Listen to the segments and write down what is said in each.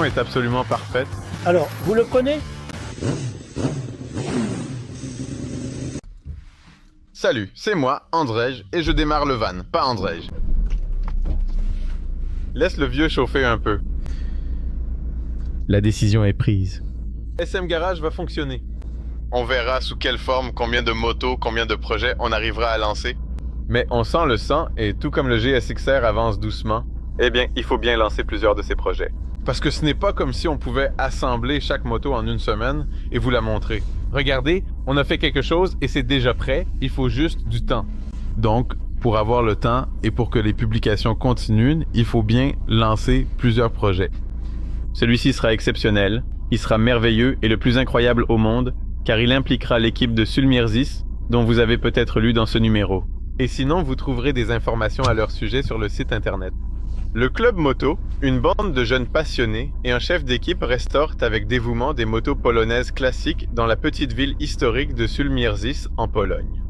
situation est absolument parfaite. Alors, vous le prenez? Salut, c'est moi, Andrej, et je démarre le van, pas Andrej. Laisse le vieux chauffer un peu. La décision est prise. SM Garage va fonctionner. On verra sous quelle forme, combien de motos, combien de projets on arrivera à lancer. Mais on sent le sang, et tout comme le GSXR avance doucement, eh bien, il faut bien lancer plusieurs de ces projets. Parce que ce n'est pas comme si on pouvait assembler chaque moto en une semaine et vous la montrer. Regardez, on a fait quelque chose et c'est déjà prêt, il faut juste du temps. Donc, pour avoir le temps et pour que les publications continuent, il faut bien lancer plusieurs projets. Celui-ci sera exceptionnel, il sera merveilleux et le plus incroyable au monde, car il impliquera l'équipe de Sulmierzis, dont vous avez peut-être lu dans ce numéro. Et sinon, vous trouverez des informations à leur sujet sur le site internet. Le Club Moto, une bande de jeunes passionnés et un chef d'équipe restaurent avec dévouement des motos polonaises classiques dans la petite ville historique de Sulmierzis en Pologne.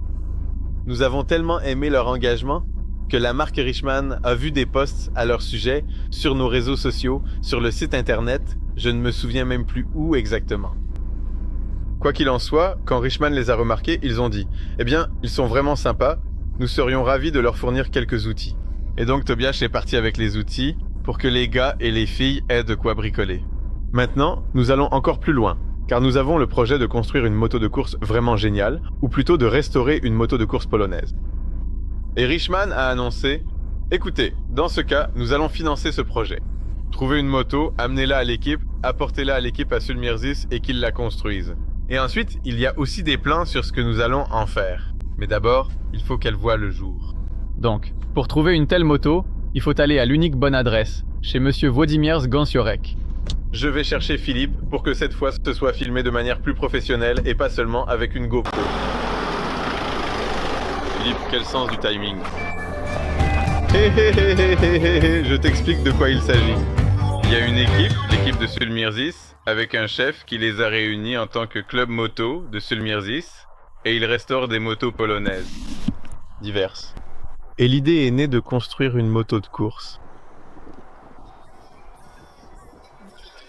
Nous avons tellement aimé leur engagement que la marque Richman a vu des posts à leur sujet sur nos réseaux sociaux, sur le site internet, je ne me souviens même plus où exactement. Quoi qu'il en soit, quand Richman les a remarqués, ils ont dit « Eh bien, ils sont vraiment sympas, nous serions ravis de leur fournir quelques outils. » Et donc Tobias est parti avec les outils pour que les gars et les filles aient de quoi bricoler. Maintenant, nous allons encore plus loin, car nous avons le projet de construire une moto de course vraiment géniale, ou plutôt de restaurer une moto de course polonaise. Et Richman a annoncé « Écoutez, dans ce cas, nous allons financer ce projet. Trouvez une moto, amenez-la à l'équipe, apportez-la à l'équipe à Sulmierzis et qu'ils la construisent. Et ensuite, il y a aussi des plans sur ce que nous allons en faire. Mais d'abord, il faut qu'elle voie le jour. » Donc, pour trouver une telle moto, il faut aller à l'unique bonne adresse, chez Monsieur Włodzimierz Gąsiorek. Je vais chercher Philippe pour que cette fois ce soit filmé de manière plus professionnelle et pas seulement avec une GoPro. Philippe, quel sens du timing. Je t'explique de quoi il s'agit. Il y a une équipe, l'équipe de Sulmierzis, avec un chef qui les a réunis en tant que club moto de Sulmierzis, et il restaure des motos polonaises. Diverses. Et l'idée est née de construire une moto de course.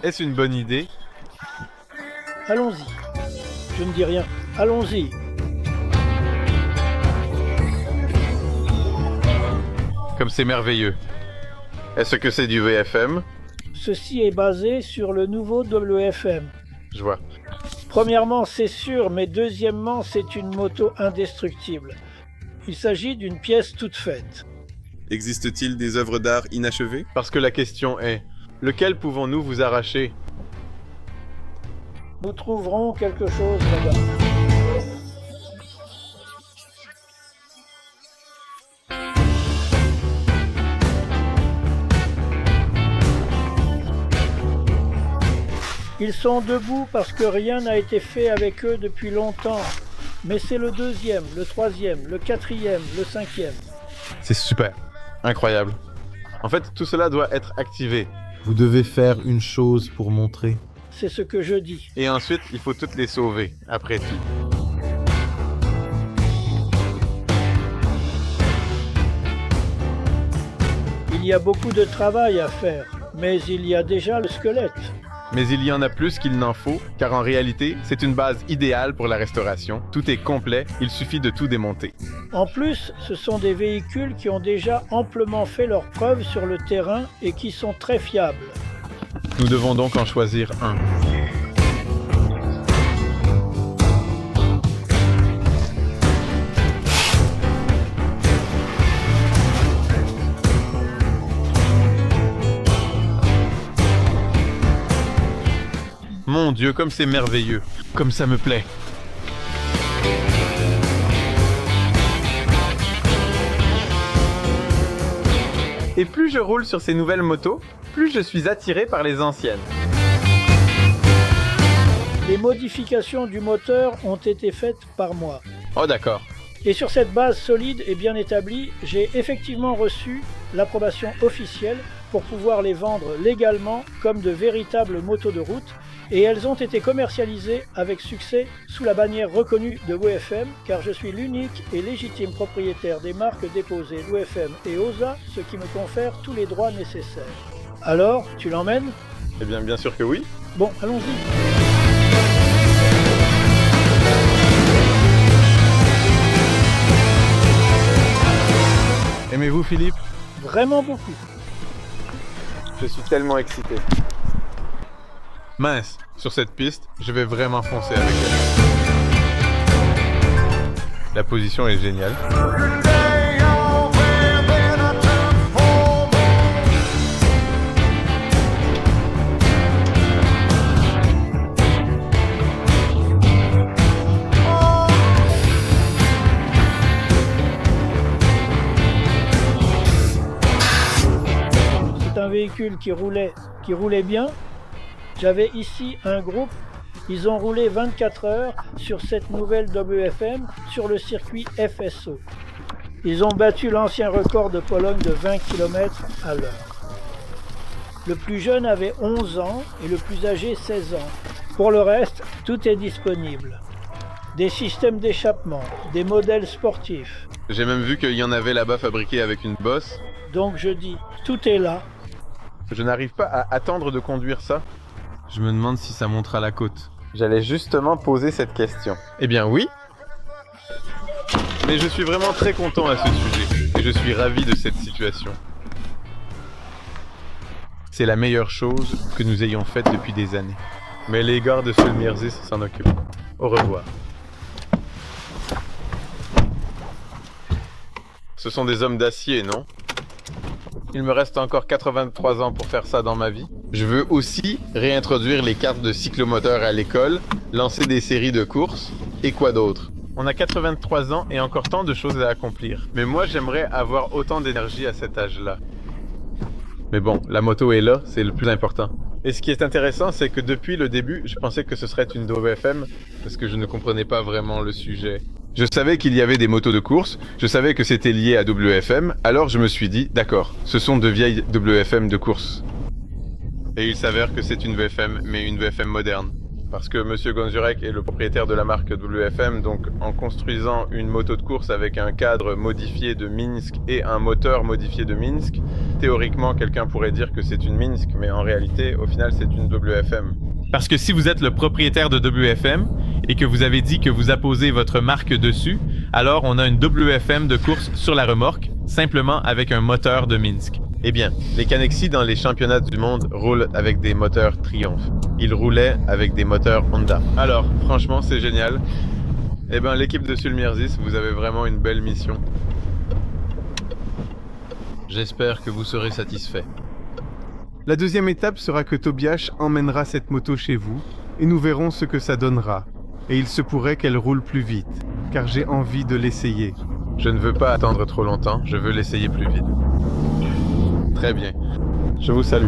Est-ce une bonne idée? Allons-y. Je ne dis rien. Allons-y. Comme c'est merveilleux. Est-ce que c'est du VFM? Ceci est basé sur le nouveau WFM. Je vois. Premièrement, c'est sûr, mais deuxièmement, c'est une moto indestructible. Il s'agit d'une pièce toute faite. Existe-t-il des œuvres d'art inachevées? Parce que la question est, lequel pouvons-nous vous arracher? Nous trouverons quelque chose là-bas. Ils sont debout parce que rien n'a été fait avec eux depuis longtemps. Mais c'est le deuxième, le troisième, le quatrième, le cinquième. C'est super. Incroyable. En fait, tout cela doit être activé. Vous devez faire une chose pour montrer. C'est ce que je dis. Et ensuite, il faut toutes les sauver, après tout. Il y a beaucoup de travail à faire, mais il y a déjà le squelette. Mais il y en a plus qu'il n'en faut, car en réalité, c'est une base idéale pour la restauration. Tout est complet, il suffit de tout démonter. En plus, ce sont des véhicules qui ont déjà amplement fait leurs preuves sur le terrain et qui sont très fiables. Nous devons donc en choisir un. Mon Dieu, comme c'est merveilleux, comme ça me plaît. Et plus je roule sur ces nouvelles motos, plus je suis attiré par les anciennes. Les modifications du moteur ont été faites par moi. Oh d'accord. Et sur cette base solide et bien établie, j'ai effectivement reçu l'approbation officielle pour pouvoir les vendre légalement comme de véritables motos de route, et elles ont été commercialisées avec succès sous la bannière reconnue de WFM, car je suis l'unique et légitime propriétaire des marques déposées WFM et OSA, ce qui me confère tous les droits nécessaires. Alors, tu l'emmènes ? Eh bien sûr que oui. Bon, allons-y. Aimez-vous Philippe? Vraiment beaucoup. Je suis tellement excité. Mince, sur cette piste, je vais vraiment foncer avec elle. La position est géniale. C'est un véhicule qui roulait bien. J'avais ici un groupe, ils ont roulé 24 heures sur cette nouvelle WFM sur le circuit FSO. Ils ont battu l'ancien record de Pologne de 20 km à l'heure. Le plus jeune avait 11 ans et le plus âgé 16 ans. Pour le reste, tout est disponible. Des systèmes d'échappement, des modèles sportifs. J'ai même vu qu'il y en avait là-bas fabriqués avec une bosse. Donc je dis, tout est là. Je n'arrive pas à attendre de conduire ça. Je me demande si ça montera la côte. J'allais justement poser cette question. Eh bien oui. Mais je suis vraiment très content à ce sujet. Et je suis ravi de cette situation. C'est la meilleure chose que nous ayons faite depuis des années. Mais les gars de Sulmierzis s'en occupent. Au revoir. Ce sont des hommes d'acier, non? Il me reste encore 83 ans pour faire ça dans ma vie. Je veux aussi réintroduire les cartes de cyclomoteur à l'école, lancer des séries de courses, et quoi d'autre? On a 83 ans et encore tant de choses à accomplir. Mais moi, j'aimerais avoir autant d'énergie à cet âge-là. Mais bon, la moto est là, c'est le plus important. Et ce qui est intéressant, c'est que depuis le début, je pensais que ce serait une WFM, parce que je ne comprenais pas vraiment le sujet. Je savais qu'il y avait des motos de course, je savais que c'était lié à WFM, alors je me suis dit, d'accord, ce sont de vieilles WFM de course. Et il s'avère que c'est une VFM, mais une VFM moderne. Parce que Monsieur Gonzurek est le propriétaire de la marque WFM, donc en construisant une moto de course avec un cadre modifié de Minsk et un moteur modifié de Minsk, théoriquement quelqu'un pourrait dire que c'est une Minsk, mais en réalité, au final, c'est une WFM. Parce que si vous êtes le propriétaire de WFM et que vous avez dit que vous apposez votre marque dessus, alors on a une WFM de course sur la remorque, simplement avec un moteur de Minsk. Eh bien, les Canexi dans les championnats du monde roulent avec des moteurs Triumph. Ils roulaient avec des moteurs Honda. Alors, franchement, c'est génial. Eh bien, l'équipe de Sulmierzis, vous avez vraiment une belle mission. J'espère que vous serez satisfaits. La deuxième étape sera que Tobias emmènera cette moto chez vous et nous verrons ce que ça donnera. Et il se pourrait qu'elle roule plus vite, car j'ai envie de l'essayer. Je ne veux pas attendre trop longtemps, je veux l'essayer plus vite. Très bien. Je vous salue.